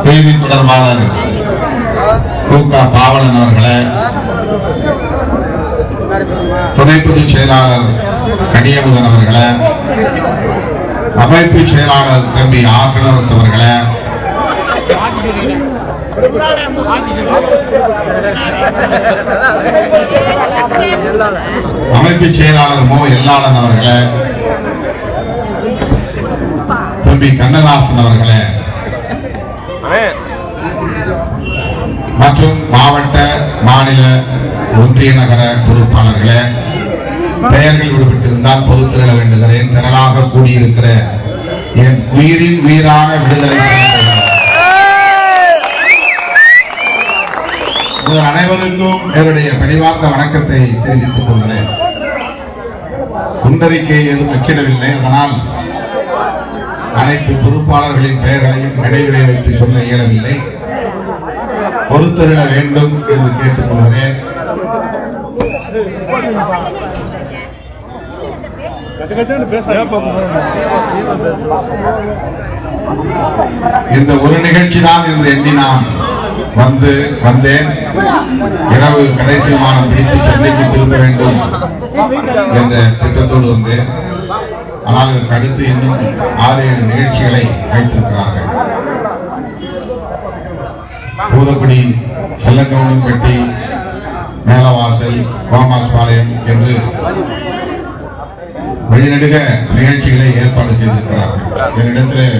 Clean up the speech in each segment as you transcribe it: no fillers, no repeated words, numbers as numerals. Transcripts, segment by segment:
செய்தி தொடர்பாளர் கு.க. பாவலன் அவர்களே, துணை பொதுச் செயலாளர் கனியமுதன் அவர்களே, அமைப்பு செயலாளர் தம்பி ஆர்கனரசு அவர்களே, அமைப்பு செயலாளர் மோ எல்லாளன் அவர்களே, தம்பி கண்ணதாசன் அவர்களே மற்றும் மாவட்ட மாநில ஒன்றிய நகர பொறுப்பாளர்களே, பெயர்கள் விடுபட்டிருந்தால் பொறுத்துவிட வேண்டுகிறேன். திரளாக கூடியிருக்கிற என் உயிரின் உயிரான விடுதலை அனைவருக்கும் என்னுடைய பணிவார்ந்த வணக்கத்தை தெரிவித்துக் கொள்கிறேன். குண்டறிக்கை எதுவும் அச்சிடவில்லை. அதனால் அனைத்து பொறுப்பாளர்களின் பெயர்களையும் இடைவெளி வைத்து சொல்ல இயலவில்லை. பொறுத்திட வேண்டும் என்று கேட்டுக் கொள்கிறேன். இந்த ஒரு நிகழ்ச்சி தான் என்று எண்ணி நான் வந்தேன். இரவு கடைசி விமானம் பிடித்து சென்னைக்கு திரும்ப வேண்டும் என்ற திட்டத்தோடு வந்தேன். ஆனால் இதற்கு அடுத்து இன்னும் 6-7 நிகழ்ச்சிகளை வைத்திருக்கிறார்கள். பூதக்குடி, செல்லக்கவுண்டன்பட்டி, மேலவாசல், கோமாஸ்பாளையம் என்று வழிநடுக நிகழ்ச்சிகளை ஏற்பாடு செய்திருக்கிறார்கள். என்னிடத்தில்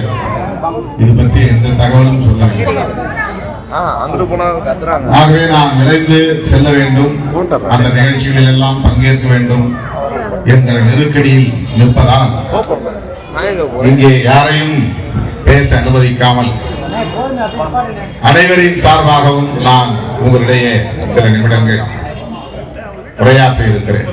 இது பற்றி எந்த தகவலும் சொல்லவில்லை. ஆகவே நான் விரைந்து செல்ல வேண்டும், அந்த நிகழ்ச்சிகளில் எல்லாம் பங்கேற்க வேண்டும் என்கிற நெருக்கடியில் நிற்பதால் இங்கே யாரையும் பேச அனுமதிக்காமல் அனைவரின் சார்பாகவும் நான் உங்களிடையே சில நிமிடங்கள் உரையாற்ற இருக்கிறேன்.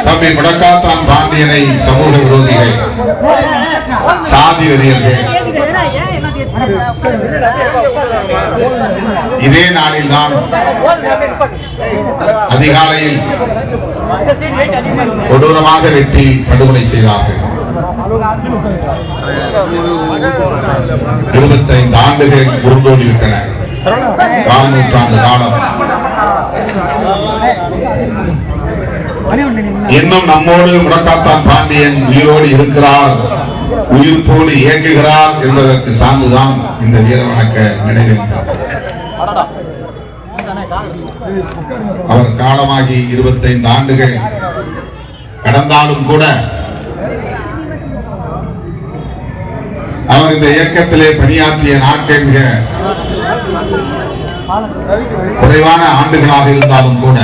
தம்பி முடக்காத்தான் பாண்டியனை சமூக விரோதிகள், சாதி வெறியர்கள் இதே நாளில் தான் அதிகாலையில் கொடூரமாக வெட்டி படுகொலை செய்தார்கள். 25 ஆண்டுகள் உருண்டோடிவிட்டன. 4 நூற்றாண்டு காலம் இன்னும் நம்மோடு முடக்காத்தான் பாண்டியன் உயிரோடு இருக்கிறார், உயிர்ப்போடு இயங்குகிறார் என்பதற்கு சான்றுதான் இந்த வீரவணக்க நினைவேந்தல். அவர் காலமாகி 25 ஆண்டுகள் கடந்தாலும் கூட அவர் இந்த இயக்கத்திலே பணியாற்றிய நாட்கள் மிக குறைவான ஆண்டுகளாக இருந்தாலும் கூட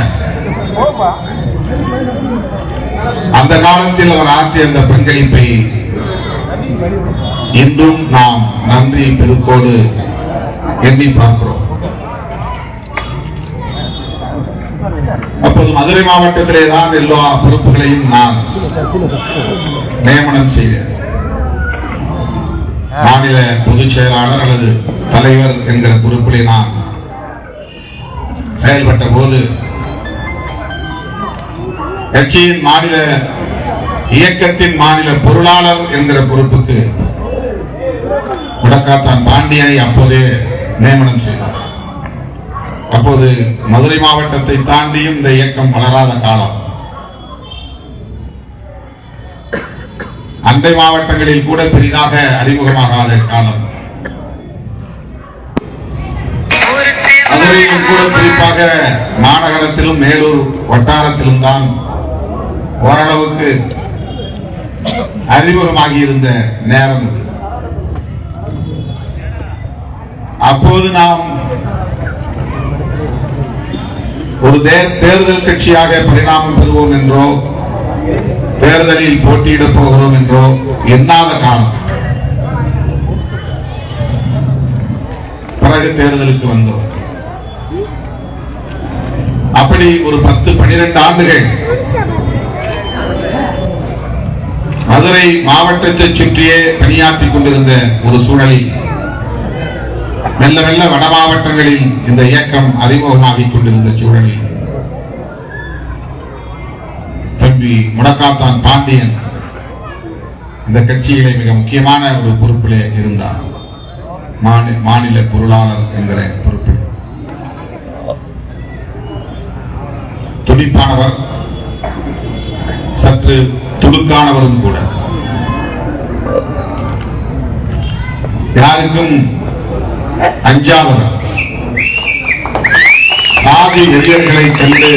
அந்த காலத்தில் அவர் ஆற்றிய அந்த பங்களிப்பை இன்றும் நாம் நன்றி பெருக்கோடு எண்ணி பார்க்கிறோம். அப்போது மதுரை மாவட்டத்திலே தான் எல்லா பொறுப்புகளையும் நான் நியமனம் செய்தேன். மாநில பொதுச் செயலாளர் அல்லது தலைவர் என்கிற பொறுப்பிலே நான் செயல்பட்ட போது கட்சியின் மாநில இயக்கத்தின் மாநில பொருளாளர் என்கிற பொறுப்புக்கு முடக்காத்தான் பாண்டியனை அப்போதே நியமனம் செய்தார். அப்போது மதுரை மாவட்டத்தை தாண்டியும் இந்த இயக்கம் வளராத காலம். அண்டை மாவட்டங்களில் கூட பெரிதாக அறிமுகமாகாத காலம். மதுரையிலும் கூட குறிப்பாக மாநகரத்திலும் மேலூர் வட்டாரத்திலும் தான் ஓரளவுக்கு அறிமுகமாகி இருந்த நேரம் இது. அப்போது நாம் ஒரு தேர்தல் கட்சியாக பரிணாமம் பெறுவோம் என்றோ தேர்தலில் போட்டியிடப் போகிறோம் என்றோ எண்ணாத காலம். பிறகு தேர்தலுக்கு வந்தோம். அப்படி ஒரு 10-12 ஆண்டுகள் மதுரை மாவட்டத்தை சுற்றியே பணியாற்றிக் கொண்டிருந்த ஒரு சூழலில் மெல்ல மெல்ல வட மாவட்டங்களில் இந்த இயக்கம் அறிமுகமாகிக் கொண்டிருந்த சூழலில் தம்பி முடக்காத்தான் பாண்டியன் இந்த கட்சியிலே மிக முக்கியமான ஒரு பொறுப்பிலே இருந்தார். மாநில பொருளாளர் என்கிற பொறுப்பில் துடிப்பானவர், சற்று துடுக்கானவரும் கூட. யாருக்கும் அஞ்சாதவர், சாதி வெறியர்களை கண்டு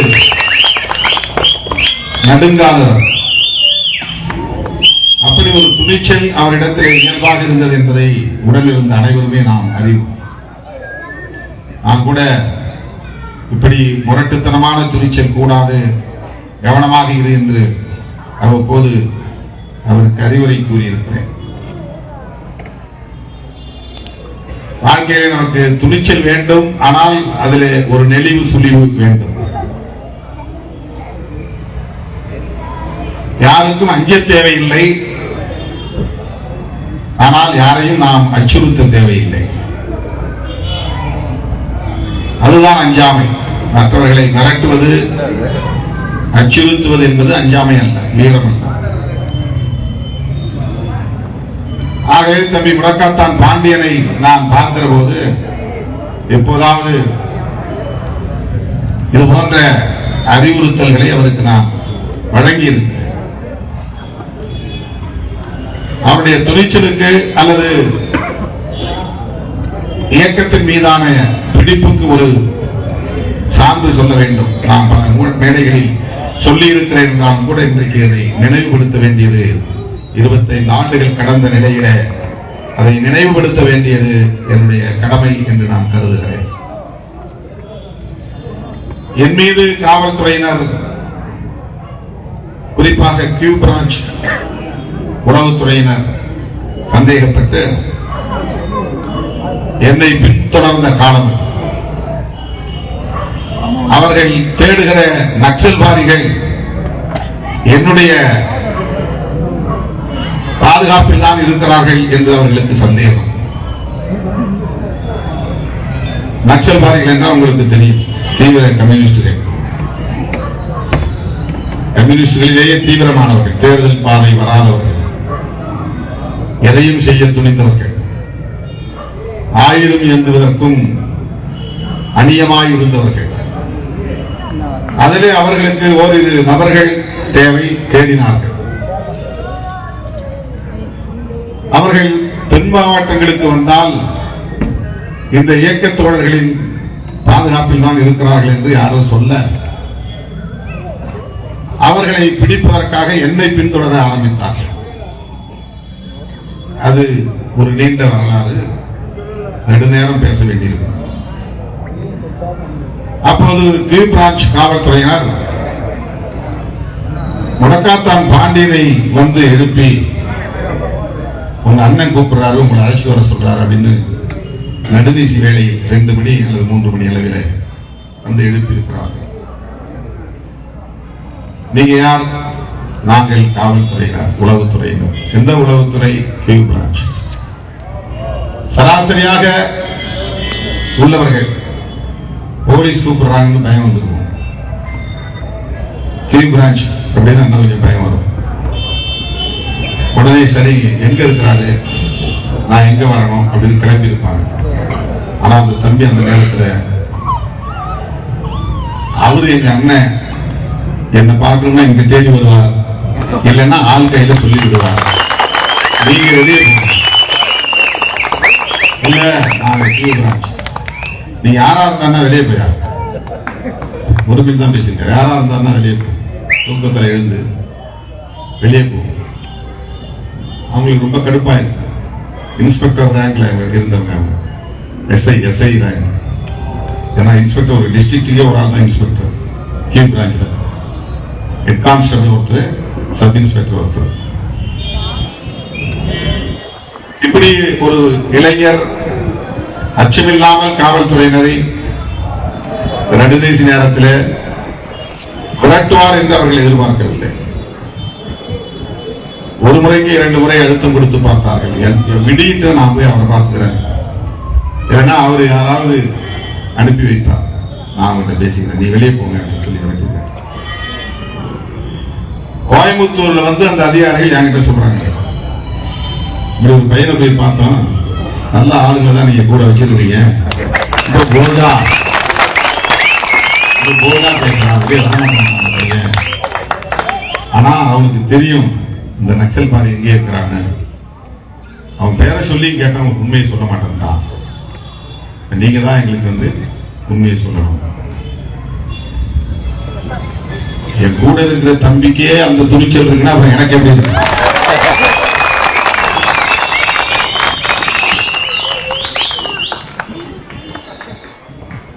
நடுங்காதவர். அப்படி ஒரு துணிச்சல் அவரிடத்தில் இயல்பாக இருந்தது என்பதை உடனில் இருந்த அனைவருமே நாம் அறிவோம். நான் கூட இப்படி முரட்டுத்தனமான துணிச்சல் கூடாது, கவனமாக இரு என்று அவ்வப்போது அவருக்கு அறிவுரை கூறியிருக்கிறேன். வாழ்க்கையிலே நமக்கு துணிச்சல் வேண்டும், ஆனால் அதிலே ஒரு நெளிவு சுழிவு வேண்டும். யாருக்கும் அஞ்ச தேவையில்லை, ஆனால் யாரையும் நாம் அச்சுறுத்த தேவையில்லை. அதுதான் அஞ்சாமை. மற்றவர்களை மிரட்டுவது, அச்சுறுத்துவது என்பது அஞ்சாமை அல்ல, வீரம் அல்ல. ஆகவே தம்பி முடக்காத்தான் பாண்டியனை நான் பார்க்கிற போது எப்போதாவது இது போன்ற அறிவுறுத்தல்களை அவருக்கு நான் வழங்கி இருக்கிறேன். அவருடைய துணிச்சலுக்கு அல்லது இயக்கத்தின் மீதான பிடிப்புக்கு ஒரு சான்று சொல்ல வேண்டும். நான் பல மேடைகளில் சொல்லி இருக்கிறேன் என்றாலும் கூட இன்றைக்கு அதை நினைவுபடுத்த வேண்டியது 25 ஆண்டுகள் கடந்த நிலையில அதை நினைவுபடுத்த வேண்டியது என்னுடைய கடமை என்று நான் கருதுகிறேன். என் மீது காவல்துறையினர், குறிப்பாக கியூ பிரான்ச் உளவுத்துறையினர் சந்தேகப்பட்டு என்னை பின்தொடர்ந்த காலம், அவர்கள் தேடுகிற நக்சல்வாதிகள் என்னுடைய பாதுகாப்பில் தான் இருக்கிறார்கள் என்று அவர்களுக்கு சந்தேகம். நக்சல்வாதிகள் என்றால் உங்களுக்கு தெரியும், தீவிர கம்யூனிஸ்டுகள். கம்யூனிஸ்டுகளிலேயே தீவிரமானவர்கள், தேர்தல் பாதை வராதவர்கள், எதையும் செய்ய துணிந்தவர்கள், ஆயுதம் ஏந்துவதற்கும் அந்நியமாய் இருந்தவர்கள். அதிலே அவர்களுக்கு ஓரிரு நபர்கள் தேவை, தேடினார்கள். அவர்கள் தென் மாவட்டங்களுக்கு வந்தால் இந்த இயக்க தோழர்களின் பாதுகாப்பில் தான் இருக்கிறார்கள் என்று யாரும் சொல்ல, அவர்களை பிடிப்பதற்காக என்னை பின்தொடர ஆரம்பித்தார்கள். அது ஒரு நீண்ட வரலாறு, நெடுநேரம் பேச வேண்டியிருக்கும். அப்போது கியூ பிரான்ச் காவல்துறையினர் முடக்காத்தான் பாண்டியனை வந்து எழுப்பி, உங்க அண்ணன் கூப்பிடுறாரு, உங்களை அழைச்சி வர சொல்றாரு அப்படின்னு நடுநீசி வேலை 2 மணி அல்லது 3 மணி அளவில் வந்து எழுப்பி இருக்கிறார்கள். நீங்க யார்? நாங்கள் காவல்துறையினர், உளவுத்துறையினர். எந்த உளவுத்துறை? Q branch. சராசரியாக உள்ளவர்கள் போலீஸ் கூப்பிடுறாங்கன்னு பயம் வந்துருக்கும். கியூ பிரான்ச் அப்படின்னு என்ன கொஞ்சம் பயம் வரும். உடனே சரி, எங்க இருக்கிறாரு, நான் எங்க வரணும் அப்படின்னு கிளம்பி இருப்பாங்க. ஆனா அந்த தம்பி அந்த நேரத்தில் அவரு எங்க அண்ணன் என்னை பார்க்கணும்னா இங்க தேடி வருவார், இல்லைன்னா ஆள் கையில சொல்லி விடுவார், நீங்க வெளியே இல்ல நான் நீ யாரா இருந்தா வெளியே போயா, முருகில் தான் பேசுங்க, யாரா இருந்தா வெளியே போ, தூக்கத்தில் எழுந்து வெளியே போ. அவங்களுக்கு ரொம்ப கடுப்பா இருக்கு. இன்ஸ்பெக்டர் ரேங்க்ல இருந்தவங்க, எஸ்ஐ ரேங்க். ஏன்னா இன்ஸ்பெக்டர் ஒரு டிஸ்ட்ரிக்ட்லயே ஒரு ஆள் தான் இன்ஸ்பெக்டர். கியூ பிரான்ச்ல ஹெட் கான்ஸ்டபிள் ஒருத்தர், சப் இன்ஸ்பெக்டர் ஒருத்தர். இப்படி ஒரு இளைஞர் அச்சமில்லாமல் காவல்துறையினரை நடுநீசி நேரத்தில் விரட்டுவார் என்று அவர்கள் எதிர்பார்க்கவில்லை. ஒரு முறைக்கு 2 முறை அழுத்தம் கொடுத்து பார்த்தார்கள். விடிட்டு நான் போய் அவரை பார்க்கிறேன், ஏன்னா அவர் யாராவது அனுப்பி வைப்பார், நான் அவங்கள்ட்ட பேசிக்கிறேன், நீ வெளியே போங்க அப்படின்னு சொல்லி வேண்டியிருக்கேன். கோயம்புத்தூர்ல வந்து அந்த அதிகாரிகள் என்கிட்ட சொல்றாங்க, இப்படி ஒரு பையனை போய் பார்த்தோம், நல்ல ஆளுங்களை தான் நீங்க கூட வச்சிருக்கீங்க, போதா பேசுறான் பையன். ஆனா அவனுக்கு தெரியும் இந்த நக்சல் பாரி எங்கே இருக்கிறான்னு. அவன் பேரை சொல்லி கேட்டா உண்மையை சொல்ல மாட்டேன்டா, நீங்க தான் எங்களுக்கு உண்மையை சொல்லணும். என் கூட இருக்கிற தம்பிக்கே அந்த துணிச்சல் இருக்குன்னா அப்புறம் எனக்கு எப்படி இருக்கு?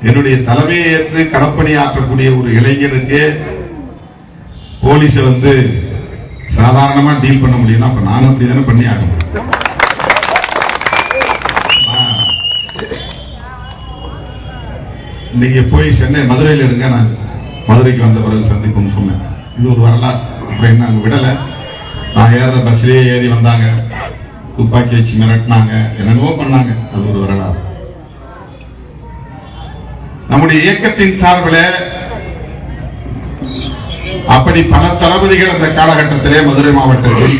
என்னுடைய தலைமையை ஏற்று களப்பணி ஆற்றக்கூடிய ஒரு இளைஞருக்கு போலீஸை சாதாரணமா டீல் பண்ண முடியும்னா அப்ப நானும் அப்படிதானே பண்ணி ஆகணும். நீங்க போய் சென்னை மதுரையில் இருங்க, நான் மதுரைக்கு வந்த பிறகு சந்திக்கும் சொன்னேன். இது ஒரு வரலாறு. அப்படின்னு அங்க விடல, நான் ஏற பஸ்லயே ஏறி வந்தாங்க, துப்பாக்கி வச்சு மிரட்டினாங்க, என்னென்னவோ பண்ணாங்க. அது ஒரு வரலாறு. நம்முடைய இயக்கத்தின் சார்பில் அப்படி பல தளபதிகள் அந்த காலகட்டத்திலே மதுரை மாவட்டத்தில்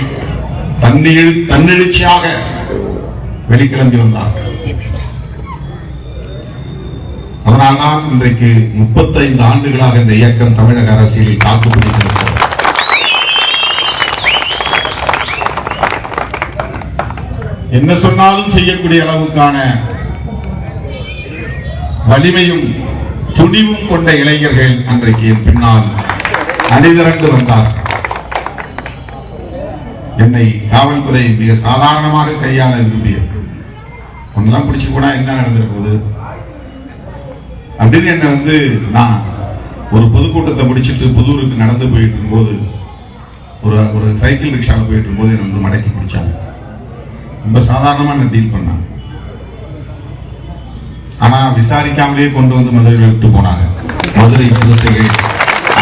தன்னெழுச்சியாக வெளிக்கிளம்பி வந்தார்கள். அதனால்தான் இன்றைக்கு 35 ஆண்டுகளாக இந்த இயக்கம் தமிழக அரசியலில் தாக்குப்பிடித்திருக்கிறது. என்ன சொன்னாலும் செய்யக்கூடிய அளவுக்கான வலிமையும் துணிவும் கொண்ட இளைஞர்கள் அன்றைக்கு பின்னால் அணிதிரண்டு வந்தார். என்னை காவல்துறை மிக சாதாரணமாக கையாள விரும்பியது. ஒன்னெல்லாம் பிடிச்சு போனா என்ன நடந்திருக்க போகுது அப்படின்னு என்ன நான் ஒரு பொதுக்கூட்டத்தை முடிச்சுட்டு புதூருக்கு நடந்து போயிட்டு இருக்கும்போது ஒரு சைக்கிள் ரிக்ஷாவில் போயிட்டு இருக்கும்போது என்னை மடக்கி பிடிச்சாங்க. ரொம்ப சாதாரணமா என்ன டீல் பண்ணாங்க. ஆனா விசாரிக்காமலே கொண்டு மதுரையில் விட்டு போனாங்க. மதுரை சிறுத்தைகள்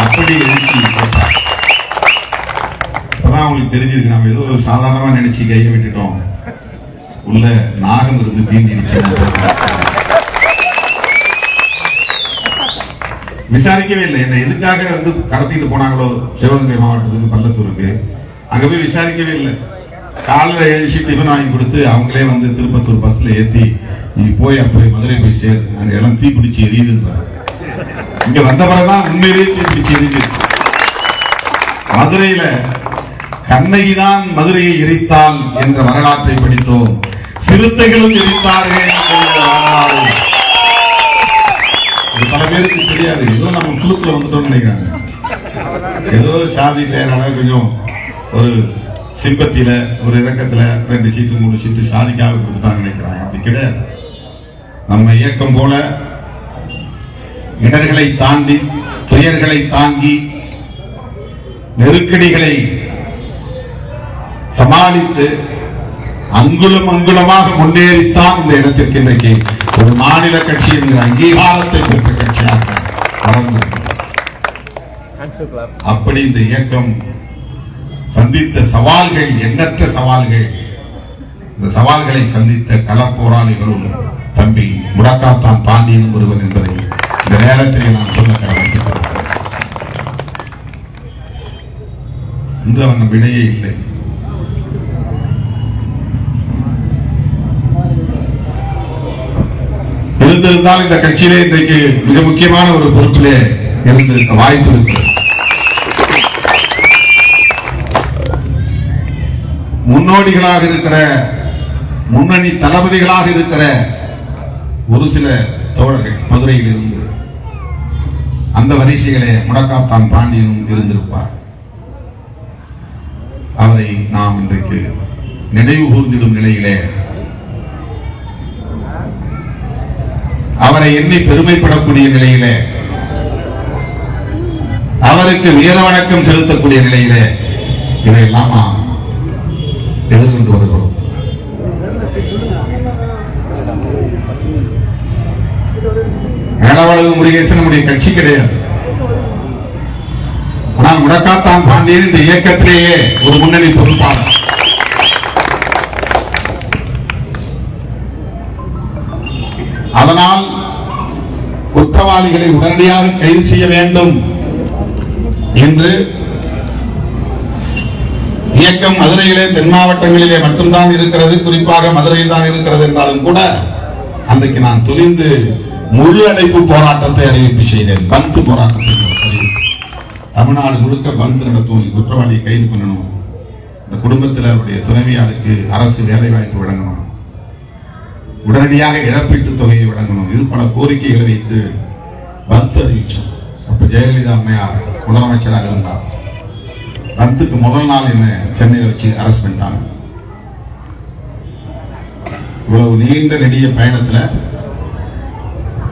அப்படி எழுச்சி. இப்பதான் அவங்களுக்கு தெரிஞ்சிருக்கு, நம்ம ஏதோ சாதாரணமா நினைச்சு கையை விட்டுட்டோம், உள்ள நாகம் இருந்து தீர்ந்துடுச்சு. விசாரிக்கவே இல்லை. என்ன எதுக்காக கடத்திட்டு போனாங்களோ சிவகங்கை மாவட்டத்துக்கு பள்ளத்தூருக்கு, அங்க போய் விசாரிக்கவே இல்லை. காலையில் எழுச்சி டிஃபன் வாங்கி கொடுத்து அவங்களே திருப்பத்தூர் பஸ்ல ஏத்தி நீ போய் அப்படி மதுரை போய் சேர், அங்க எல்லாம் தீப்பிடிச்சு எரியுது. இங்க வந்த பிறகுதான் உண்மையிலேயே தீப்பிடிச்சு எரியுது. மதுரையில கண்ணகிதான் மதுரையை எரித்தாள் என்ற வரலாற்றை படித்தோம். சிறுத்தைகளும் எரித்தார்கள் என்ற வரலாறு பல பேருக்கு தெரியாது. ஏதோ நம்ம குழுக்குள்ள வந்துட்டோம்னு நினைக்கிறாங்க. ஏதோ சாதியில கொஞ்சம் ஒரு சிம்பத்தில ஒரு இறக்கத்துல 2 சீட்டு 3 சீட்டு சாதிக்காக கொடுத்தாங்க நினைக்கிறாங்க. அப்படி கிடையாது. நம்ம இயக்கம் போல இடர்களை தாண்டி துயர்களை தாங்கி நெருக்கடிகளை சமாளித்து அங்குலம் அங்குலமாக முன்னேறித்தான் இந்த இடத்திற்கு இன்றைக்கு ஒரு மாநில கட்சி என்கிற அங்கீகாரத்தை பெற்ற கட்சியாக வளர்ந்து. அப்படி இந்த இயக்கம் சந்தித்த சவால்கள் எண்ணற்ற சவால்கள். இந்த சவால்களை சந்தித்த களப்போராளிகளும் தம்பி முடக்காத்தான் பாண்டியன் ஒருவன் என்பதை இந்த நேரத்தில் நான் சொல்ல கடமைப்பட்டிருக்கிறேன். இன்று அவன் விடையே இல்லை. இருந்திருந்தால் இந்த கட்சியிலே இன்றைக்கு மிக முக்கியமான ஒரு பொறுப்பிலே இருந்திருக்க வாய்ப்பு இருக்கு. முன்னோடிகளாக இருக்கிற முன்னணி தளபதிகளாக இருக்கிற ஒரு சில தோழர்கள் மதுரையில் இருந்து அந்த வரிசைகளே முடக்காத்தான் பாண்டியனும் இருந்திருப்பார். அவரை நாம் இன்றைக்கு நினைவு கூர்ந்திடும் நிலையிலே அவரை எண்ணி பெருமைப்படக்கூடிய நிலையிலே அவருக்கு வீர வணக்கம் செலுத்தக்கூடிய நிலையிலே இதையெல்லாம் நாம் எதிர்கொண்டு வருகிறோம். மேலவளவு முருகேசன் நம்முடைய கட்சி கிடையாது. ஆனால் முடக்காத்தான் பாண்டியன் இந்த இயக்கத்திலேயே ஒரு முன்னணி பொறுப்பாளர். அதனால் குற்றவாளிகளை உடனடியாக கைது செய்ய வேண்டும் என்று இயக்கம் மதுரையிலே தென் மாவட்டங்களிலே மட்டும்தான் இருக்கிறது, குறிப்பாக மதுரையில் தான் இருக்கிறது என்றாலும் கூட அன்றைக்கு நான் துணிந்து முழு அடைப்பு போராட்டத்தை அறிவிப்பு செய்தேன். பந்து போராட்டத்தை தமிழ்நாடு முழுக்க பந்து நடத்தும், குற்றவாளியை கைது பண்ணணும், இந்த குடும்பத்தில் அவருடைய துணைவியாருக்கு அரசு வேலை வாய்ப்பு வழங்கணும், உடனடியாக இழப்பீட்டு தொகையை வழங்கணும், இது பல கோரிக்கைகளை வைத்து பந்து அறிவிச்சோம். அப்ப ஜெயலலிதா அம்மையார் முதலமைச்சராக இருந்தார். பந்துக்கு முதல் நாள் என்ன சென்னையில் வச்சு அரெஸ்ட் பண்ணிட்டாங்க. இவ்வளவு நீண்ட நெடிய பயணத்தில்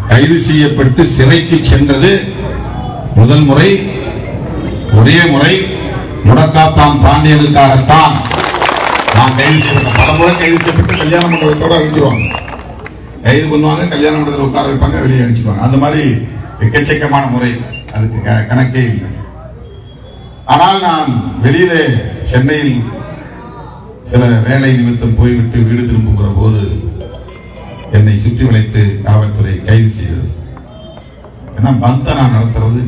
கைது செய்யப்பட்டு சிறைக்கு சென்றது முதல் முறை, ஒரே முறை முடக்காத்தான் பாண்டியனுக்காகத்தான் நான் கைது செய்யப்பட்டேன். பல முறை கைது செய்யப்பட்டு கல்யாண மண்டபத்தோட அழிச்சிருவாங்க, கைது பண்ணுவாங்க, கல்யாண மண்டபத்தில் உட்கார வைப்பாங்க, வெளியே அழிச்சிருவாங்க. அந்த மாதிரி எக்கச்சக்கமான முறை, அதுக்கு கணக்கே இல்லை. ஆனால் நான் வெளியிலே சென்னையில் சில வேலை நிமித்தம் போய்விட்டு வீடு திரும்புகிற போது என்னை சுற்றி வளைத்து காவல்துறை கைது செய்தது. ஏன்னா பந்த நான் நடத்துறது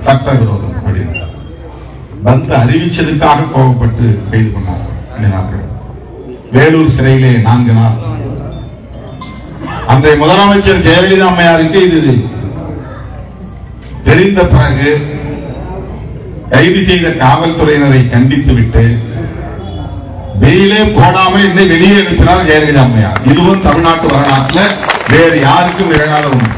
சட்டவிரோதம் அப்படின்னு பந்த அறிவிச்சதுக்காக கோபப்பட்டு கைது பண்ணார்கள். வேலூர் சிறையிலே 4 நாள். அன்றைய முதலமைச்சர் ஜெயலலிதா அம்மையாருக்கு இது தெரிந்த பிறகு கைது செய்த காவல்துறையினரை கண்டித்து விட்டு வெளியிலே போடாமல் என்னை வெளியே அனுப்பினார் ஜெயலலிதா அம்மையார். இதுவும் தமிழ்நாட்டு வரலாற்றில் வேறு யாருக்கும் நிகழாத ஒன்று.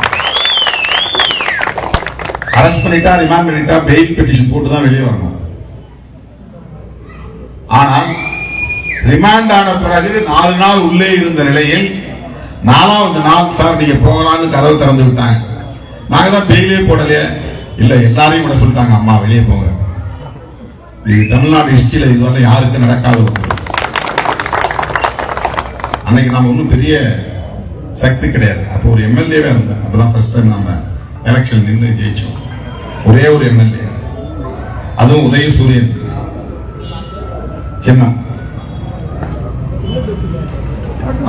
அரெஸ்ட் பண்ணிட்டா, ரிமாண்ட் பண்ணிட்டா, பெயில் பெட்டிஷன் போட்டு தான் வெளியே வரணும். ஆனால் ரிமாண்ட் ஆன பிறகு 4 நாள் உள்ளே இருந்த நிலையில் 4வது நாள் சார் நீங்க போகலான்னு கதவை திறந்து விட்டாங்க. நாங்க தான் பெயிலே போடலையே. இல்ல, எல்லாரையும் விட சொல்லிட்டாங்க, அம்மா வெளியே போங்க. இது தமிழ்நாடு ஹிஸ்டரியில இதுவரை யாருக்கும் நடக்காத ஒன்று. அன்னைக்கு நாம ஒன்றும் பெரிய சக்தி கிடையாது. அப்போ ஒரு எம்எல்ஏவே இருந்தேன். அப்பதான் ஃபர்ஸ்ட் டைம் நாம எலெக்ஷன் நின்று ஜெயிச்சோம். ஒரே ஒரு எம்எல்ஏ, அதுவும் உதயசூரியன் சின்னம்.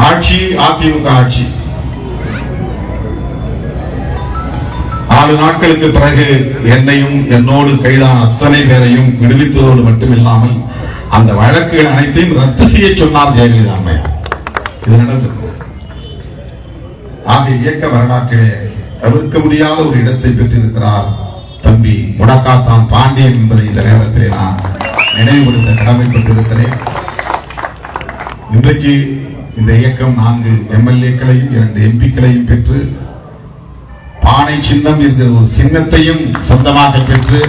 ஆட்சி அதிமுக ஆட்சி. 4 நாட்களுக்கு பிறகு என்னையும் என்னோடு கைதான அத்தனை பேரையும் விடுவித்ததோடு மட்டுமில்லாமல் அந்த வழக்குகள் அனைத்தையும் ரத்து செய்ய சொன்னார் ஜெயலலிதா அம்மையார். இது நடந்தது. ஆக இயக்க வரலாற்றிலே தவிர்க்க முடியாத ஒரு இடத்தை பெற்றிருக்கிறார் தம்பி முடக்காத்தான் பாண்டியன் என்பதை இந்த நேரத்திலே நான் நினைவுபடுத்த கடமைப்பட்டிருக்கிறேன். இன்றைக்கு இந்த இயக்கம் 4 எம்எல்ஏக்களையும் 2 எம்பிக்களையும் பெற்று பானை சின்னம் என்கிற ஒரு சின்னத்தையும் சொந்தமாக பெற்று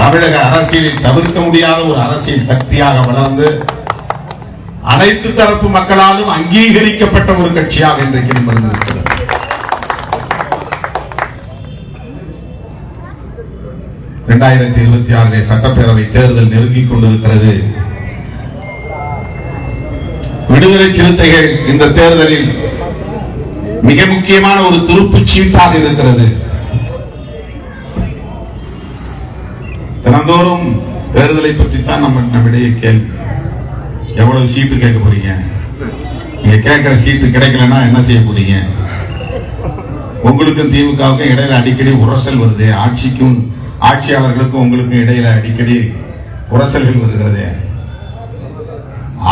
தமிழக அரசியலில் தவிர்க்க முடியாத ஒரு அரசியல் சக்தியாக வளர்ந்து அனைத்து தரப்பு மக்களாலும் அங்கீகரிக்கப்பட்ட ஒரு கட்சியாக இன்றைக்கு இருக்கிறது. இரண்டாயிரத்தி 26 சட்டப்பேரவை தேர்தல் நெருங்கிக் கொண்டிருக்கிறது. விடுதலை சிறுத்தைகள் இந்த தேர்தலில் மிக முக்கியமான ஒரு துருப்புச் சீட்டாக இருக்கிறது. தினந்தோறும் தேர்தலை பற்றித்தான் நம்மிடையே கேள்வி. எவ்வளவு சீட்டு கேட்க போறீங்க? நீங்க கேட்கிற சீட்டு கிடைக்கலன்னா என்ன செய்ய போறீங்க? உங்களுக்கும் திமுகவுக்கும் இடையில அடிக்கடி உரசல் வருது. ஆட்சிக்கும் ஆட்சியாளர்களுக்கும் உங்களுக்கும் இடையில அடிக்கடி உரசல்கள் வருகிறது.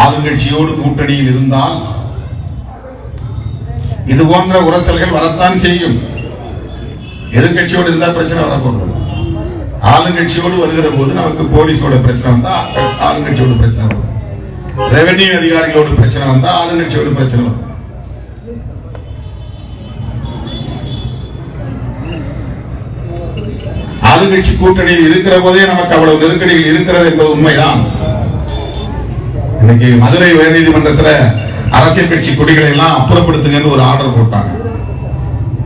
ஆளுங்கட்சியோடு கூட்டணியில் இருந்தால் இது போன்ற உரசல்கள் வரத்தான் செய்யும். எதிர்கட்சியோடு இருந்தா பிரச்சனை வரக்கூடாது. ஆளுங்கட்சியோடு வருகிற போது நமக்கு போலீஸோட பிரச்சனை வந்தா ஆளுங்கட்சியோட பிரச்சனை வரும். ரெவென்யூ அதிகாரிகளோடு பிரச்சனை வந்தா ஆளுங்கட்சியோட பிரச்சனை வரும். ஆளுங்கட்சி கூட்டணியில் இருக்கிற போதே நமக்கு அவ்வளவு நெருக்கடிகள் இருக்கிறது என்பது உண்மைதான். இன்னைக்கு மதுரை உயர்நீதிமன்றத்தில் அரசியல் கட்சி கொடிகளை எல்லாம் அப்புறப்படுத்துங்கன்னு ஒரு ஆர்டர் போட்டாங்க.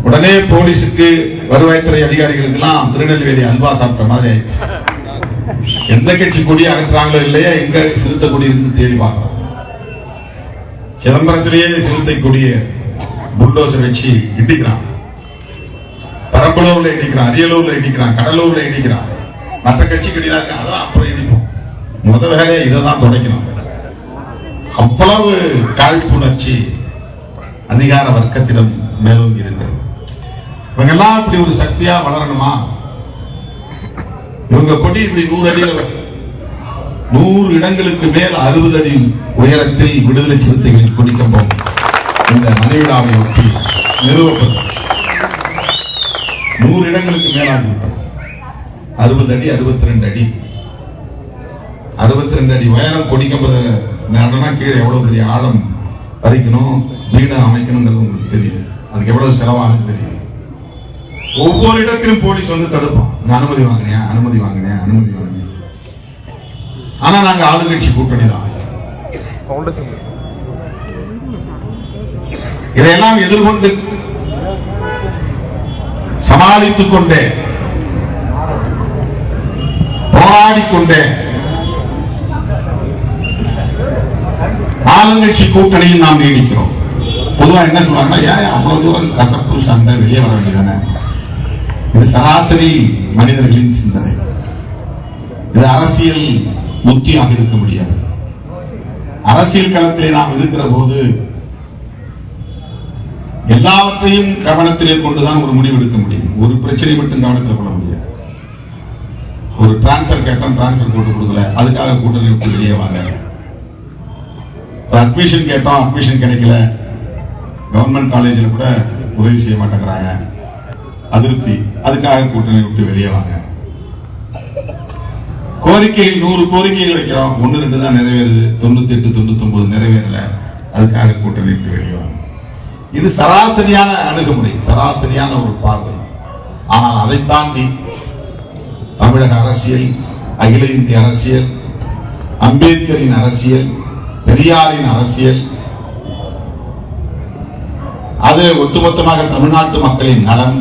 உடனே போலீஸுக்கு வருவாய்த்துறை அதிகாரிகளுக்கு எல்லாம் திருநெல்வேலி அல்வா சாப்பிட்ட மாதிரி ஆயிடுச்சு. எந்த கட்சி கொடி அகற்றாங்களோ இல்லையா, எங்க சிறுத்தை கொடி இருந்து தேடி பார்க்கலாம். சிதம்பரத்திலேயே சிறுத்தை கொடிய புல்டோசர் வச்சு இடிக்கிறான். பெரம்பலூர்ல இடிக்கிறான், அரியலூர்ல இடிக்கிறான், கடலூர்ல இடிக்கிறான். மற்ற கட்சி கொடியா இருக்கு, அதெல்லாம் அப்புறம் இடிப்போம். முத வேலையை இதை தான் தொடக்கணும். அவ்வளவு காழ்ப்புணர்ச்சி அதிகார வர்க்கத்திடம் மேலோங்கி இருக்கிறது. இவங்க எல்லாம் இப்படி ஒரு சக்தியா வளரணுமா? இவங்க கொடி இப்படி 100 அடியில் 100 இடங்களுக்கு மேல் 60 அடி உயரத்தில் விடுதலை சிறுத்தைகளின் கொடிக்கம்பம் இந்த மணிவிழாவை ஒட்டி நிறுவப்பட்டது. 100 இடங்களுக்கு மேலாகிவிட்டது. 60 அடி 62 அடி 62 அடி உயரம் கொடிக்கம்பத நடனா கீழே எவ்வளவு பெரிய ஆழம் பறிக்கணும், வீடு அமைக்கணுங்கிறது உங்களுக்கு தெரியும். அதுக்கு எவ்வளவு செலவாகும் தெரியும். ஒவ்வொரு இடத்திலும் போலீஸ் வந்து தடுப்பான். அனுமதி வாங்கினியா, அனுமதி வாங்கினேன், அனுமதி வாங்கினேன். ஆனா நாங்க ஆளுங்கட்சி கூட்டணி தான். இதையெல்லாம் எதிர்கொண்டு சமாளித்துக் கொண்டே போராடிக்கொண்டே ஆளுங்கட்சி கூட்டணியில் நாம் நீடிக்கிறோம். பொதுவா என்ன சொல்றாங்கன்னா, ஏன் அவ்வளவு தூரம் கசப்பு சண்டை, வெளியே வர வேண்டியதானே? இது சராசரி மனிதர்களின் சிந்தனை. இது அரசியல் முக்கியாக இருக்க முடியாது. அரசியல் களத்திலே நாம் இருக்கிற போது எல்லாவற்றையும் கவனத்திலே கொண்டுதான் ஒரு முடிவு எடுக்க முடியும். ஒரு பிரச்சனை மட்டும் கவனத்தில் கொள்ள முடியாது. ஒரு டிரான்ஸ்பர் கேட்டோம், டிரான்ஸ்பர் போட்டு கொடுக்கல, அதுக்காக கூட்டணி விட்டு வெளியே வாங்க. அட்மிஷன் கேட்டோம், அட்மிஷன் கிடைக்கல, கவர்மெண்ட் காலேஜில் கூட உதவி செய்ய மாட்டேங்கிறாங்க, அதிருப்தி, அதுக்காக கூட்டணி விட்டு வெளியே வாங்க. கோரிக்கைகள் 100 கோரிக்கைகள் வைக்கிறோம், 1-2 தான் நிறைவேறுது, 98 99 நிறைவேறல, அதுக்காக கூட்டணி விட்டு வெளியே வாங்க. இது சராசரியான அணுகுமுறை, சராசரியான ஒரு பார்வை. ஆனால் அதை தாண்டி தமிழக அரசியல், அகில இந்திய அரசியல், அம்பேத்கரின் அரசியல், பெரியாரின் அரசியல், அது ஒட்டுமொத்தமாக தமிழ்நாட்டு மக்களின் நலன்,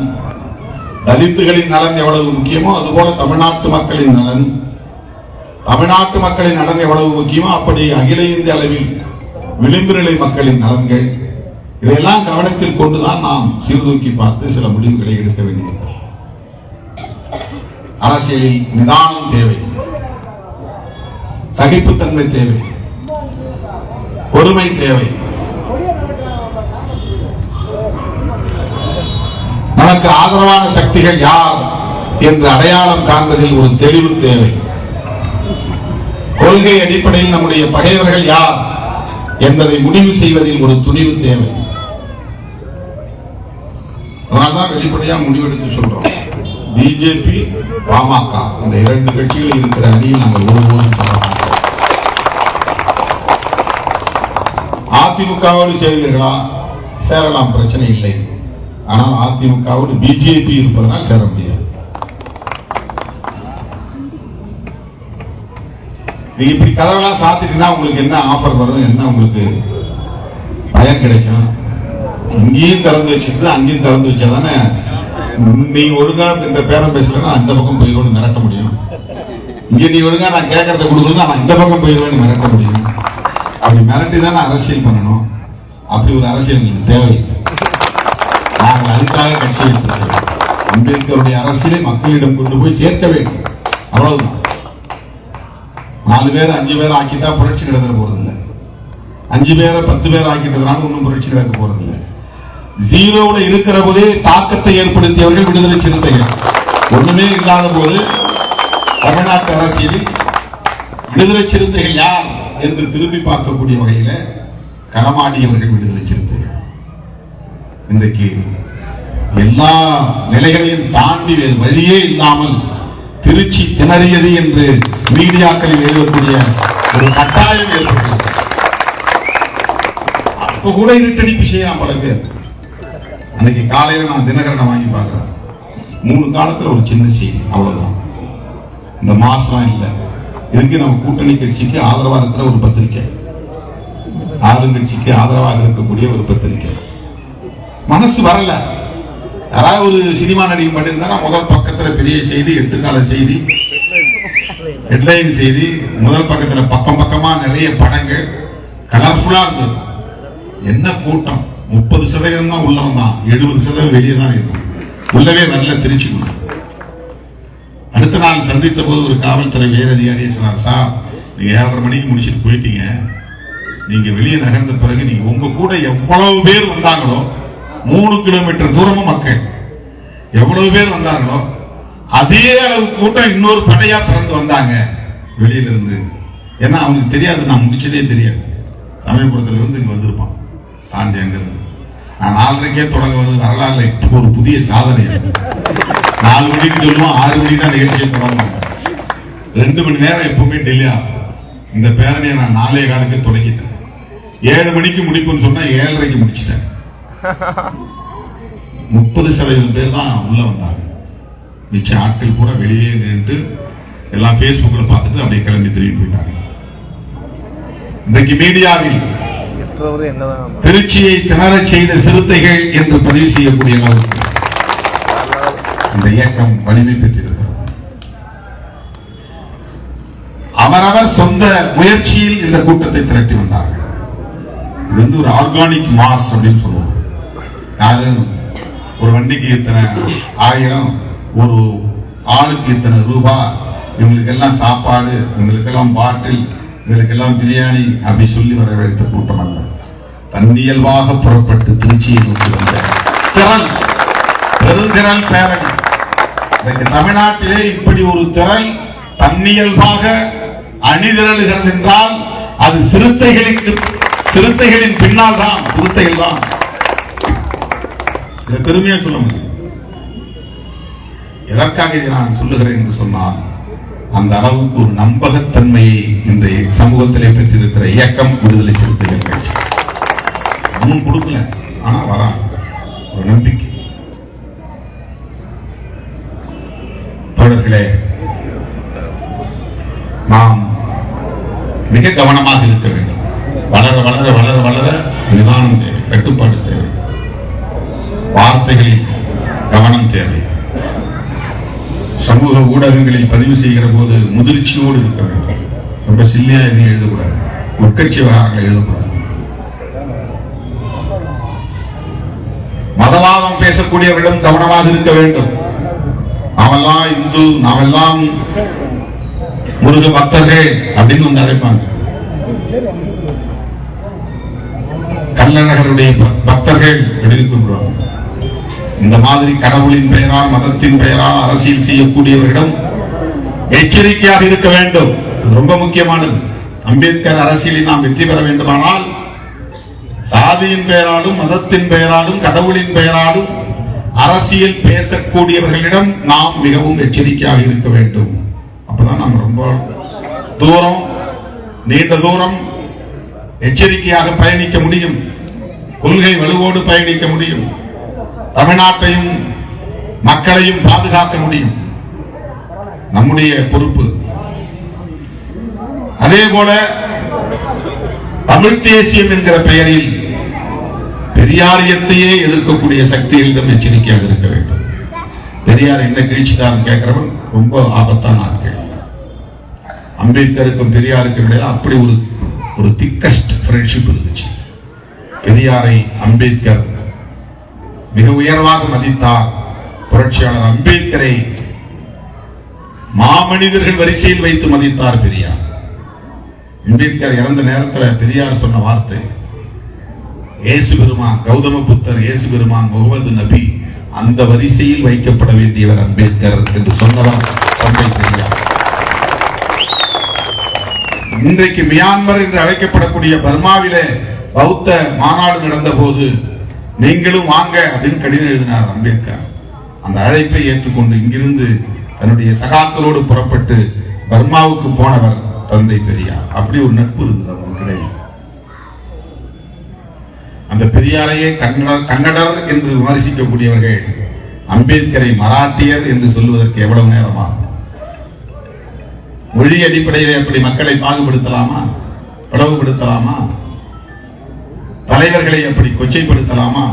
தலித்துகளின் நலன் எவ்வளவு முக்கியமோ அதுபோல தமிழ்நாட்டு மக்களின் நலன், தமிழ்நாட்டு மக்களின் நலன் எவ்வளவு முக்கியமோ அப்படி அகில இந்திய அளவில் விளிம்பு நிலை மக்களின் நலன்கள், இதையெல்லாம் கவனத்தில் கொண்டுதான் நாம் சீர்தூக்கி பார்த்து சில முடிவுகளை எடுக்க வேண்டியது. அரசியலில் நிதானம் தேவை, சகிப்புத்தன்மை தேவை, பொறுமை தேவை. நமக்கு ஆதரவான சக்திகள் யார் என்று அடையாளம் காண்பதில் ஒரு தெளிவு தேவை. கொள்கை அடிப்படையில் நம்முடைய பகைவர்கள் யார் என்பதை முடிவு செய்வதில் ஒரு துணிவு தேவை. அதனால்தான் வெளிப்படையா முடிவெடுத்து சொல்றோம். பிஜேபி, பாமக இந்த 2 கட்சிகள் இருக்கிற அணியில் நாங்கள் ஒருபோதும் சொல்லலாம். அதிமுகவோடு சேர்வீர்களா? சேரலாம், பிரச்சனை இல்லை. ஆனால் அதிமுகவோடு பிஜேபி இருப்பதனால் சேர முடியாது. நீங்க இப்படி கதவெல்லாம் சாத்திட்டீங்கன்னா உங்களுக்கு என்ன ஆஃபர் வரும், என்ன உங்களுக்கு பயன் கிடைக்கும்? இங்கேயும் திறந்து வச்சுட்டு அங்கேயும் திறந்து வச்சாதானே நீ ஒழுங்கா இந்த பேரம் பேசலன்னா அந்த பக்கம் போயிடுவோன்னு மிரட்ட முடியும். இங்க நீ ஒழுங்கா நான் கேட்கறத கொடுக்கணும், நான் இந்த பக்கம் போயிடுவேன்னு மிரட்ட முடியும். அப்படி மிரட்டி தானே அரசியல் பண்ணணும். அப்படி ஒரு அரசியல் தேவையில்லை. நாங்கள் அதுக்காக கட்சி வைத்திருக்கிறோம். அம்பேத்கருடைய அரசியலை மக்களிடம் கொண்டு போய் சேர்க்க வேண்டும், அவ்வளவுதான். 4 பேர் 5 பேர் ஆக்கிட்டா புரட்சி நடத்த போறதில்லை. 5 பேரை 10 பேர் ஆக்கிட்டதுனால ஒன்றும் புரட்சி நடக்க போறதில்லை. 0ல இருக்கிற போதே தாக்கத்தை ஏற்படுத்தியவர்கள் விடுதலை சிறுத்தைகள். ஒண்ணுமே இல்லாத போது தமிழ்நாட்டு அரசியலில் விடுதலை சிறுத்தைகள் யார் என்று திரும்பி பார்க்கக்கூடிய வகையில களமாடியவர்கள் விடுதலை சிறுத்தைகள். இன்றைக்கு எல்லா நிலைகளையும் தாண்டி வேறு வழியே இல்லாமல் திருச்சி திணறியது என்று மீடியாக்களில் எழுதக்கூடிய ஒரு கட்டாயம் ஏற்பட்டது. அப்ப கூட இருட்டடிப்பு செய்யலாம் பல பேர். அன்னைக்கு காலையில நான் தினகரனை வாங்கி பார்க்கிறேன். 3 காலத்துல ஒரு சின்ன செய்தி, அவ்வளவுதான். இந்த மாசம் இல்ல. இதுக்கு நம்ம கூட்டணி கட்சிக்கு ஆதரவா இருக்கிற ஒரு பத்திரிகை, ஆளுங்கட்சிக்கு ஆதரவாக இருக்கக்கூடிய ஒரு பத்திரிகை. மனசு வரல. யாராவது ஒரு சினிமா நடிகை பண்ணியிருந்தா முதல் பக்கத்துல பெரிய செய்தி, 8 கால செய்தி, ஹெட்லைன் செய்தி, முதல் பக்கத்துல பக்கம் பக்கமா நிறைய படங்கள், கலர்ஃபுல்லா இருந்தது. என்ன கூட்டம்! 30% தான் உள்ளவன் தான், 70% வெளியே தான் இருக்கும். உள்ளவே நல்ல திருச்சி. அடுத்த நாள் சந்தித்த போது ஒரு காவல்துறை உயர் அதிகாரியே சொன்னார், சார் நீங்க 7:30 மணிக்கு முடிச்சுட்டு போயிட்டீங்க, நீங்க வெளியே நகர்ந்த பிறகு நீங்க உங்க கூட எவ்வளவு பேர் வந்தாங்களோ, 3 கிலோமீட்டர் தூரமும் மக்கள் எவ்வளவு பேர் வந்தார்களோ அதே அளவு கூட்டம் இன்னொரு படையா பிறந்து வந்தாங்க வெளியில இருந்து. ஏன்னா அவனுக்கு தெரியாது, நான் முடிச்சதே தெரியாது. சமயபுரத்துல இருந்து இங்க வந்திருப்பான் தாண்டி அங்கிருந்து. நான் 4:30 தொடங்க வந்து வரலாறுல இப்போ ஒரு புதிய சாதனை. 4 மணிக்கு சொல்லுவோம், 6 மணிக்கு தான் நிகழ்ச்சியை தொடங்குவோம். 2 மணி நேரம் எப்பவுமே டெல்லி ஆகும். இந்த பேரணியை நான் 4:15 தொடங்கிட்டேன். 7 மணிக்கு முடிப்புன்னு சொன்னா 7:30 முடிச்சிட்டேன். 30% பேர் தான் உள்ள வந்தாங்க. மிச்ச ஆட்கள் கூட வெளியே நின்று எல்லாம் பேஸ்புக்ல பார்த்துட்டு அப்படியே கிளம்பி திரும்பி போயிட்டாங்க. இன்றைக்கு மீடியாவில் திருச்சியை திணற செய்த சிறுத்தைகள் என்று பதிவு செய்யக்கூடிய அளவுக்கு இந்த இயக்கம் வலிமை பெற்றிருக்கிறது. அவரவர் சொந்த முயற்சியில் இந்த கூட்டத்தை திரட்டி வந்தார்கள். இது வந்து ஒரு ஆர்கானிக் மாஸ் அப்படின்னு சொல்லுவாங்க. யாரும் ஒரு வண்டிக்கு இத்தனை 1000, ஒரு ஆளுக்கு இத்தனை ரூபாய், இவங்களுக்கெல்லாம் சாப்பாடு, இவங்களுக்கெல்லாம் பாட்டில், இவங்களுக்கெல்லாம் பிரியாணி அப்படி சொல்லி வரவேற்ற கூட்டம் அல்ல. தன்னியல்பாக புறப்பட்டு திருச்சியை நோக்கி வந்த திரள், பெருந்திரள் பேரணி. இன்றைக்கு தமிழ்நாட்டிலே இப்படி ஒரு திரள் தன்னியல்பாக அணிதிரளுகிறது என்றால் அது சிறுத்தைகளின் பின்னால் தான், சிறுத்தைகள் தான். இதை பெருமையா சொல்ல முடியும். எதற்காக இதை நான் சொல்லுகிறேன் என்று சொன்னால், அந்த அளவுக்கு ஒரு நம்பகத்தன்மையை இந்த சமூகத்திலே பெற்றிருக்கிற இயக்கம் விடுதலை சிறுத்தைகள் கட்சி. ஒன்றும் கொடுக்கல, ஆனா வரா ஒரு நம்பிக்கை. தோழர்களே, நாம் மிக கவனமாக இருக்க வேண்டும். வளர வளர வளர வளர நிதானம் தேவை, கட்டுப்பாடு தேவை, வார்த்தைகளில் கவனம் தேவை. சமூக ஊடகங்களில் பதிவு செய்கிற போது முதிர்ச்சியோடு இருக்க வேண்டும். ரொம்ப சில்லியா எதையும் எழுதக்கூடாது, உட்கட்சி வராக எழுதக்கூடாது. மதவாதம் பேசக்கூடியவரிடம் கவனமாக இருக்க வேண்டும். நாமெல்லாம் இந்து, நாமெல்லாம் முருக பக்தர்கள் அப்படின்னு வந்து அழைப்பாங்க. கள்ளழகருடைய பக்தர்கள் அப்படின்னு கூப்பிடுவாங்க. இந்த மாதிரி கடவுளின் பெயரால், மதத்தின் பெயரால் அரசியல் செய்யக்கூடியவரிடம் எச்சரிக்கையாக இருக்க வேண்டும். ரொம்ப முக்கியமானது. அம்பேத்கர் அரசியலில் நாம் வெற்றி பெற வேண்டுமானால் சாதியின் பெயராலும், மதத்தின் பெயராலும், கடவுளின் பெயராலும் அரசியல் பேசக்கூடியவர்களிடம் நாம் மிகவும் எச்சரிக்கையாக இருக்க வேண்டும். அப்பதான் நாம் ரொம்ப தூரம், நீண்ட தூரம் எச்சரிக்கையாக பயணிக்க முடியும். கொள்கை வலுவோடு பயணிக்க முடியும். தமிழ்நாட்டையும் மக்களையும் பாதுகாக்க முடியும். நம்முடைய பொறுப்பு. அதே போல தமிழ் தேசியம் என்கிற பெயரில் பெரியாரியத்தையே எதிர்க்கக்கூடிய சக்திகளிடம் எச்சரிக்கையாக இருக்க வேண்டும். பெரியார் என்ன கிழிச்சிட்டார் கேட்கிறவன் ரொம்ப ஆபத்தான ஆட்கள். அம்பேத்கருக்கும் பெரியாருக்கும் இடையே அப்படி ஒரு திக்கஸ்ட் ஃப்ரெண்ட்ஷிப் இருந்துச்சு. பெரியாரை அம்பேத்கர் மிக உயர்வாக மதித்தார். புரட்சியாளர் அம்பேத்கரை மாமனிதர்கள் வரிசையில் வைத்து மதித்தார் பெரியார். அம்பேத்கர் இறந்த நேரத்தில் பெரியார் சொன்ன வார்த்தை, இயேசு பெருமான், கௌதம புத்தர், இயேசு பெருமான், முகமது நபி அந்த வரிசையில் வைக்கப்பட வேண்டியவர் அம்பேத்கர் என்று சொன்னவர் தந்தை பெரியார். இன்றைக்கு மியான்மர் என்று அழைக்கப்படக்கூடிய பர்மாவிலே பௌத்த மாநாடு நடந்த போது நீங்களும் வாங்க அப்படின்னு கடிதம் எழுதினார் அம்பேத்கர். அந்த அழைப்பை ஏற்றுக்கொண்டு இங்கிருந்து தன்னுடைய சகாக்களோடு புறப்பட்டு பர்மாவுக்கு போனவர் தந்தை பெரியார். அப்படி ஒரு நட்பு இருந்தது அவர்களுக்கிடையே. அந்த பெரியாரையே கன்னடர் என்று விமர்சிக்கக்கூடியவர்கள் அம்பேத்கரை மராட்டியர் என்று சொல்லுவதற்கு எவ்வளவு நேரமாகும்? மொழி அடிப்படையில் எப்படி மக்களை பாகுபடுத்தலாமா, பிளவுபடுத்தலாமா? தலைவர்களை எப்படி கொச்சைப்படுத்தலாமா?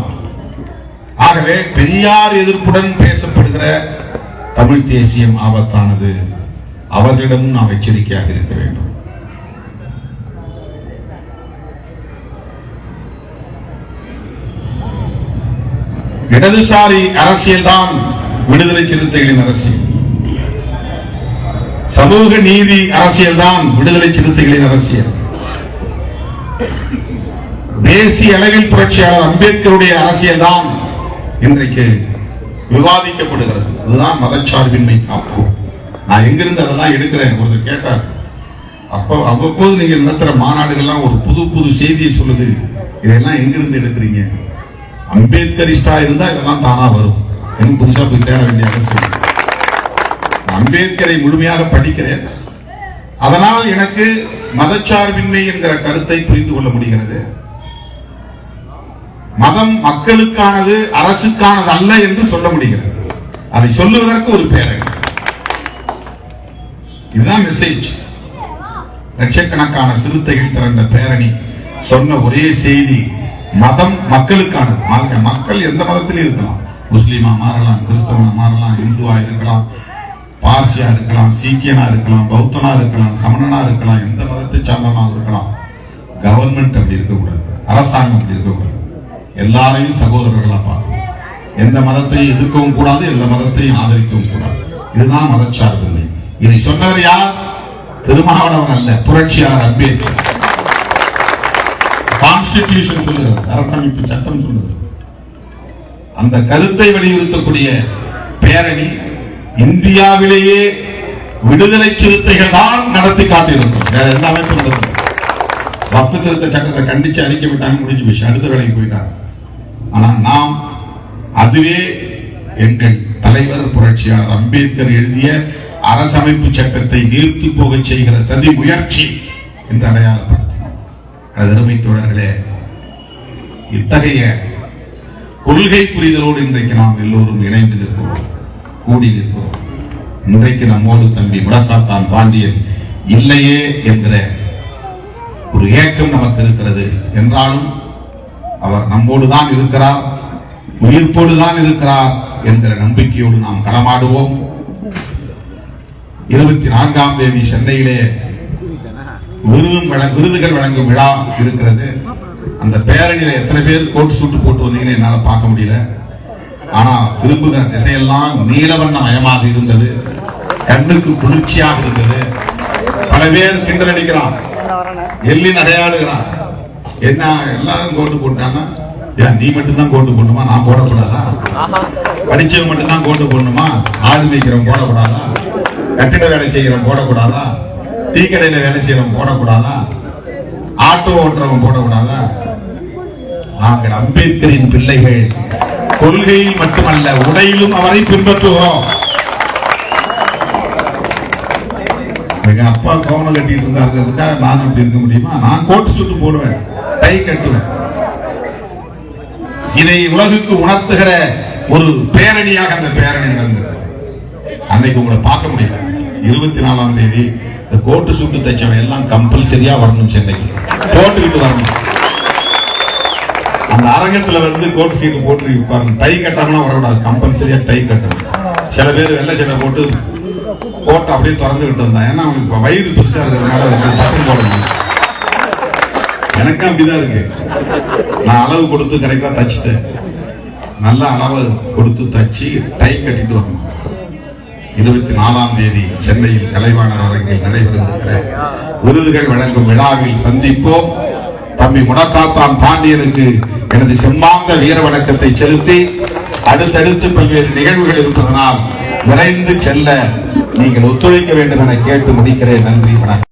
ஆகவே பெரியார் எதிர்ப்புடன் பேசப்படுகிற தமிழ் தேசியம் ஆபத்தானது. அவர்களிடமும் நாம் எச்சரிக்கையாக இருக்க வேண்டும். இடதுசாரி அரசியல் தான் விடுதலை சிறுத்தைகளின் அரசியல். சமூக நீதி அரசியல் தான் விடுதலை சிறுத்தைகளின் அரசியல். தேசிய அளவில் புரட்சியாளர் அம்பேத்கருடைய அரசியல் தான் இன்றைக்கு விவாதிக்கப்படுகிறது. அதுதான் மதச்சார்பின்மை காப்போம். நான் எங்கிருந்து அதெல்லாம் எடுக்கிறேன். ஒருத்தர் கேட்டார், அவ்வப்போது நீங்க நடத்துற மாநாடுகள்லாம் ஒரு புது புது செய்தியை சொல்லுது. இதெல்லாம் எங்கிருந்து எடுக்கிறீங்க? அம்பேத்கரிஸ்டா இருந்தா இதெல்லாம் தானா வரும். எனக்கு புதுசா போய் தேட வேண்டிய அவசியம். அம்பேத்கரை முழுமையாக படிக்கிறேன். அதனால் எனக்கு மதச்சார்பின்மை என்கிற கருத்தை புரிந்து கொள்ள முடிகிறது. மதம் மக்களுக்கானது, அரசுக்கானது அல்ல என்று சொல்ல முடிகிறது. அதை சொல்லுவதற்கு ஒரு பேரணி. இதுதான் மெசேஜ். லட்சக்கணக்கான சிறுத்தைகள் திரண்ட பேரணி சொன்ன ஒரே செய்தி, மதம் மக்களுக்கானது. மக்கள் எந்த மதத்திலும் இருக்கலாம். முஸ்லீமா மாறலாம், கிறிஸ்தவனா மாறலாம், இந்துவா இருக்கலாம், பார்சியா இருக்கலாம், சீக்கியனா இருக்கலாம், பௌத்தனா இருக்கலாம், சமணனா இருக்கலாம், எந்த மதத்தை சார்ந்தவனாக இருக்கலாம். கவர்மெண்ட் அப்படி இருக்கக்கூடாது, அரசாங்கம் அப்படி இருக்கக்கூடாது. எல்லாரையும் சகோதரர்களா பார்க்கணும். எந்த மதத்தையும் எதிர்க்கவும் கூடாது, எந்த மதத்தையும் ஆதரிக்கவும் கூடாது. இதுதான் மதச்சார்பின்மை. இதை சொன்னவர் யார்? திருமாவளவன் அல்ல, புரட்சியாளர் அம்பேத்கர். கான்ஸ்டிடியூஷன் சொல்லுகிறது, அரசமைப்பு சட்டம் சொல்லுகிறது. அந்த கருத்தை வலியுறுத்தக்கூடிய பேரணி இந்தியாவிலேயே விடுதலை சிறுத்தைகள் தான் நடத்தி காட்டியிருக்கிறோம். வேற எந்த அமைப்பும் நடத்தல. வக்ஃபு திருத்த சட்டத்தை கண்டிச்சு அறிக்கை விட்டாங்க, முடிஞ்சு போச்சு, அடுத்த வேலைக்கு போயிட்டாங்க. ஆனா நாம் அதுவே எங்கள் தலைவர் புரட்சியாளர் அம்பேத்கர் எழுதிய அரசமைப்பு சட்டத்தை நீர்த்து போக செய்கிற சதி முயற்சி என்று அடையாளப்படுத்தினோம். அருமை தோழர்களே, இத்தகைய கொள்கை புரிதலோடு இன்றைக்கு நாம் எல்லோரும் இணைந்து நிற்கிறோம், கூடி நிற்கிறோம். இன்றைக்கு நம்மோடு தம்பி முடக்காத்தான் பாண்டியன் இல்லையே என்கிற ஒரு ஏக்கம் நமக்கு இருக்கிறது. என்றாலும் அவர் நம்மோடு தான் இருக்கிறார், உயிர்ப்போடு தான் இருக்கிறார் என்கிற நம்பிக்கையோடு நாம் களமாடுவோம். 24ஆம் தேதி சென்னையிலே விருதுகள் வழங்கும் விழா இருக்கிறது. அந்த பேரணியில எத்தனை பேர் கோட் சூட்டு போட்டு வந்தீங்கன்னு என்னால பார்க்க முடியல. ஆனா திரும்புகிற திசையெல்லாம் நீலவண்ண மயமாக இருந்தது, கண்ணுக்கு குளிர்ச்சியாக இருந்தது. பல பேர் கிண்டல் அடிக்கிறான், எள்ளி நடையாடுகிறான். என்ன எல்லாரும் கோட்டு போட்டாங்கன்னா, நீ மட்டும்தான் கோட்டு போடணுமா, நான் போடக்கூடாதா? படிச்சவங்க மட்டும்தான் கோட்டு போடணுமா? ஆடு மேய்க்கிறவன் போடக்கூடாதா? கட்டிட வேலை செய்கிறவன் போடக்கூடாதா? டீ கடையில வேலை செய்யறவன் போடக்கூடாதா? ஆட்டோ ஓட்டுறவன் போடக்கூடாதா? நாங்கள் அம்பேத்கரின் பிள்ளைகள். கொள்கையில் மட்டுமல்ல, உடையிலும் அவரை பின்பற்றுகிறோம். எங்க அப்பா கவனம் கட்டிட்டு இருந்தாருக்காக நான் அப்படி இருக்க முடியுமா? நான் கோட் சூட்டு போடுவேன், டை கட்டுவேன். இதை உலகுக்கு உணர்த்துகிற ஒரு பேரணியாக அந்த பேரணி நடந்தது. அன்னைக்கு உங்களை பார்க்க முடியல. 24ஆம் தேதி இந்த கோட்டு சூட்டு தைச்சவன் எல்லாம் கம்பல்சரியா வரணும், சென்னைக்கு போட்டுக்கிட்டு வரணும். அந்த அரங்கத்துல வந்து கோட்டு சீட்டு போட்டு பாருங்க, டை கட்டாமலாம் வரக்கூடாது, கம்பல்சரியா டை கட்டணும். சில பேர் வெள்ளை சட்டை போட்டு கோட்டை அப்படியே திறந்துகிட்டு வந்தான். ஏன்னா அவனுக்கு வயிறு பெருசா இருக்கிறதுனால பட்டம் போடணும். எனக்கும் அப்படிதான் இருக்கு. நான் அளவு கொடுத்து கரெக்டா தச்சுட்டேன். நல்ல அளவு கொடுத்து தச்சு டை கட்டிட்டு வரணும். 24ஆம் தேதி சென்னையில் கலைவாணர் அரங்கில் நடைபெறுகிற விருதுகள் வழங்கும் விழாவில் சந்திப்போம். தம்பி முடக்காத்தான் பாண்டியனுக்கு எனது செம்மாந்த வீர வணக்கத்தை செலுத்தி, அடுத்தடுத்து பல்வேறு நிகழ்வுகள் இருப்பதனால் விரைந்து செல்ல நீங்கள் ஒத்துழைக்க வேண்டும் என கேட்டு முடிக்கிறேன். நன்றி, வணக்கம்.